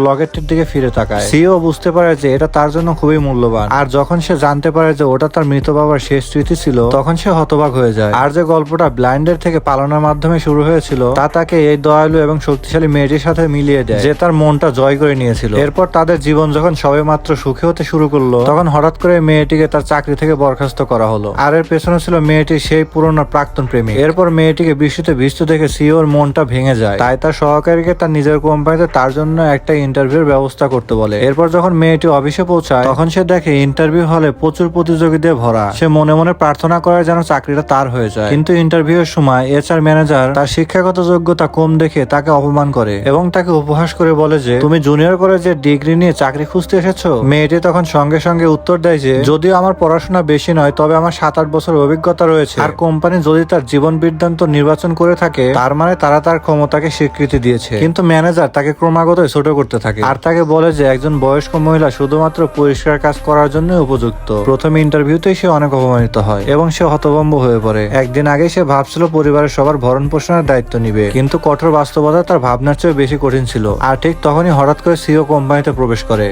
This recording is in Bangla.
লকেটটির দিকে ফিরে তাকায়। সিও বুঝতে পারে যে এটা তার জন্য খুবই মূল্যবান, আর যখন সে জানতে পারে যে ওটা তার মৃত বাবার শেষ স্মৃতি ছিল তখন সে হতবাক হয়ে যায়। আর যে গল্পটা ব্লাইন্ডের থেকে পালানোর মাধ্যমে শুরু হয়েছিল তা তাকে এই দয়ালু এবং শক্তিশালী মেয়েটির সাথে মিলিয়ে দেয় যে তার মনটা জয় করে নিয়েছিল। এরপর তাদের জীবন যখন সবে মাত্র সুখী হতে শুরু করলো তখন হঠাৎ করে মেয়েটিকে তার চাকরি থেকে বরখাস্ত করা হলো। আর এর পেছনে ছিল মেয়েটির সেই পুরনো প্রাক্তন প্রেমিক। এরপর মেয়েটিকে বৃষ্টিতে ভিজতে দেখে সিওর মনটা ভেঙে যায়, তাই তার সহকারীকে তার নিজের কোম্পানিতে তার জন্য একটা ইন্টারভিউর ব্যবস্থা করতে বলে। এরপর যখন মেয়েটি অফিসে পৌঁছায় তখন সে দেখে ইন্টারভিউ হলে প্রচুর প্রতিযোগী দিয়ে ভরা। সে মনে মনে প্রার্থনা করে যেন চাকরিটা তার হয়ে যায়, কিন্তু ইন্টারভিউ এর সময় HR ম্যানেজার তার শিক্ষাগত যোগ্যতা কম দেখে তাকে অপমান করে এবং তাকে উপহাস করে বলে যে তুমি জুনিয়র কলেজের ডিগ্রি নিয়ে চাকরি খুঁজতে এসেছো। মেয়েটি তখন সঙ্গে সঙ্গে উত্তর দেয় যে যদিও আমার পড়াশোনা বেশি নয় তবে আমার 7-8 বছর অভিজ্ঞতা রয়েছে, আর কোম্পানি যদি তার জীবন বৃত্তান্ত নির্বাচন করে থাকে তার মানে তারা তার ক্ষমতাকে স্বীকৃতি দিয়েছে। কিন্তু ম্যানেজার তাকে ক্রমাগত ছোট করতে থাকে আর তাকে বলে যে একজন বয়স্ক মহিলা শুধুমাত্র পরিষ্কার কাজ করার জন্য উপযুক্ত। প্রথম ইন্টারভিউতেই সে অনেক অপমানিত হয় এবং সে হতভম্ব হয়ে পড়ে। একদিন আগে সে ভাবছিল পরিবারের সবার ভরণ পোষণের দায়িত্ব নিবে, কিন্তু কঠোর বাস্তবতা তার ভাবনার চেয়ে বেশি কঠিন ছিল। আর ঠিক তখনই হঠাৎ করে সিও কোম্পানিতে প্রবেশ করে।